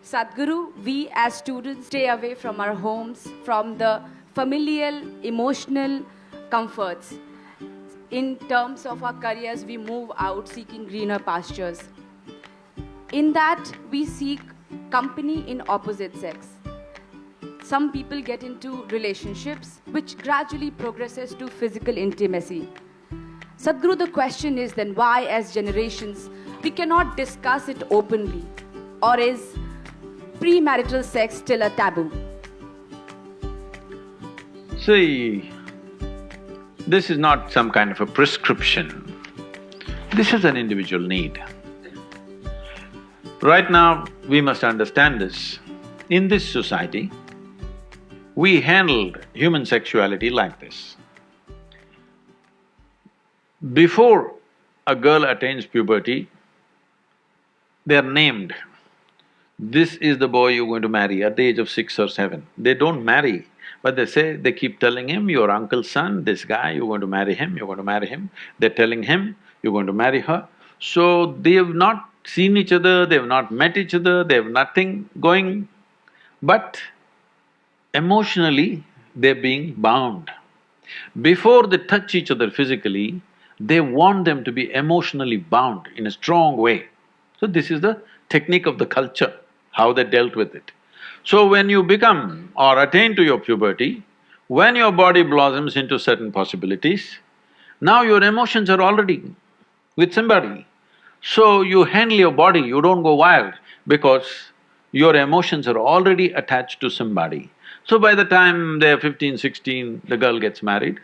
Sadhguru, we as students stay away from our homes, from the familial, emotional comforts. In terms of our careers, we move out seeking greener pastures. In that, we seek company in opposite sex. Some people get into relationships which gradually progresses to physical intimacy. Sadhguru, the question is then why, as generations, we cannot discuss it openly? Or is premarital sex still a taboo? See, this is not some kind of a prescription. This is an individual need. Right now, we must understand this. In this society, we handled human sexuality like this. Before a girl attains puberty, they are named. This is the boy you're going to marry at the age of 6 or 7. They don't marry, but they keep telling him, your uncle's son, this guy, you're going to marry him, you're going to marry him. They're telling him, you're going to marry her. So they have not seen each other, they have not met each other, they have nothing going, but emotionally they're being bound. Before they touch each other physically, they want them to be emotionally bound in a strong way. So this is the technique of the culture, how they dealt with it. So when you become or attain to your puberty, when your body blossoms into certain possibilities, now your emotions are already with somebody. So you handle your body, you don't go wild because your emotions are already attached to somebody. So by the time they're 15, 16, the girl gets married.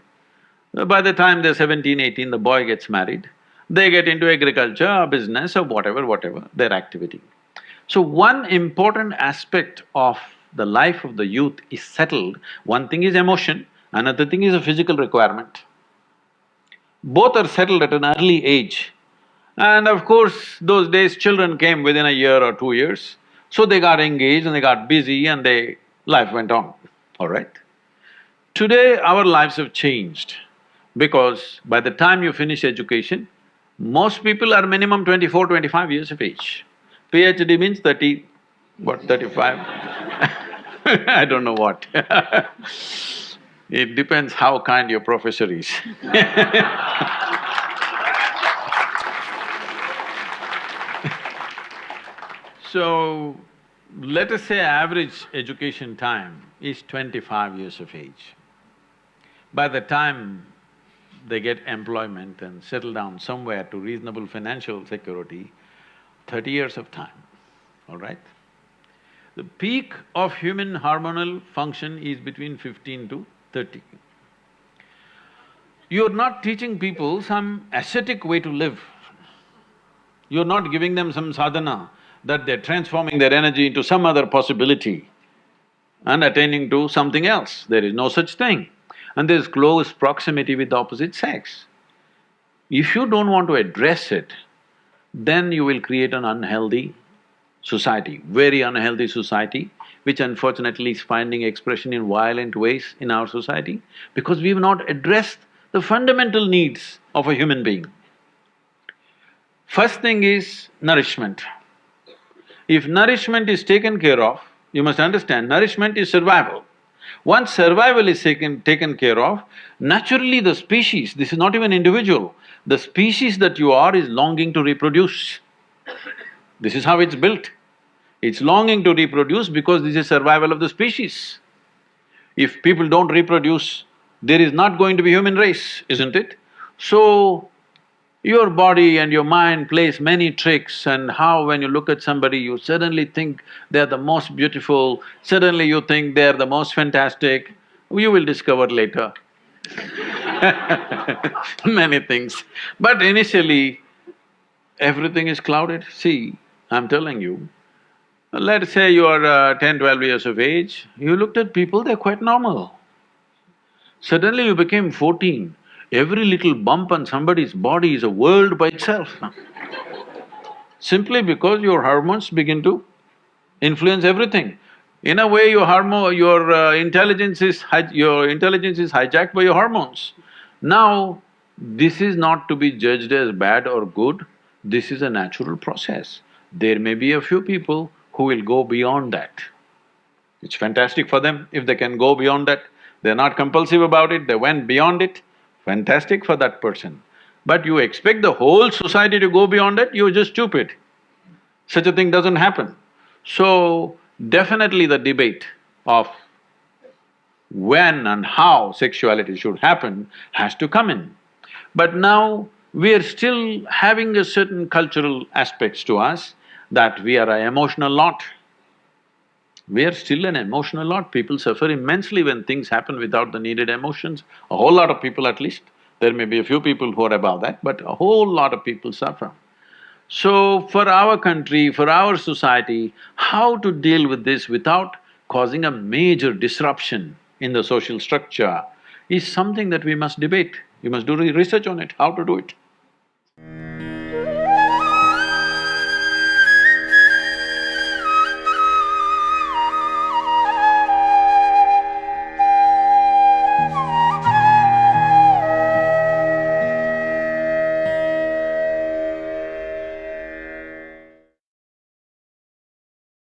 By the time they're 17, 18, the boy gets married. They get into agriculture or business or whatever, their activity. So one important aspect of the life of the youth is settled. One thing is emotion, another thing is a physical requirement. Both are settled at an early age. And of course, those days children came within a year or 2 years, so they got engaged and they got busy and life went on, all right? Today, our lives have changed because by the time you finish education, most people are minimum 24, 25 years of age. PhD means 35? I don't know what It depends how kind your professor is So, let us say average education time is 25 years of age. By the time they get employment and settle down somewhere to reasonable financial security, 30 years of time, all right? The peak of human hormonal function is between 15 to 30. You're not teaching people some ascetic way to live. You're not giving them some sadhana that they're transforming their energy into some other possibility and attaining to something else. There is no such thing. And there's close proximity with the opposite sex. If you don't want to address it, then you will create an unhealthy society, very unhealthy society, which unfortunately is finding expression in violent ways in our society because we've not addressed the fundamental needs of a human being. First thing is nourishment. If nourishment is taken care of, you must understand, nourishment is survival. Once survival is taken care of, naturally the species, this is not even individual, the species that you are is longing to reproduce. This is how it's built. It's longing to reproduce because this is survival of the species. If people don't reproduce, there is not going to be human race, isn't it? So, your body and your mind plays many tricks and how when you look at somebody, you suddenly think they're the most beautiful, suddenly you think they're the most fantastic, you will discover later many things. But initially, everything is clouded. See, I'm telling you, let's say you are 10, 12 years of age, you looked at people, they're quite normal. Suddenly you became 14, every little bump on somebody's body is a world by itself simply because your hormones begin to influence everything. In a way, your intelligence is hijacked by your hormones. Now, this is not to be judged as bad or good, this is a natural process. There may be a few people who will go beyond that. It's fantastic for them if they can go beyond that. They're not compulsive about it, they went beyond it, fantastic for that person. But you expect the whole society to go beyond it, you're just stupid. Such a thing doesn't happen. So, definitely the debate of when and how sexuality should happen has to come in. But now, we are still having a certain cultural aspects to us that we are an emotional lot. We are still an emotional lot. People suffer immensely when things happen without the needed emotions. A whole lot of people at least. There may be a few people who are above that, but a whole lot of people suffer. So, for our country, for our society, how to deal with this without causing a major disruption in the social structure is something that we must debate. We must do research on it, how to do it.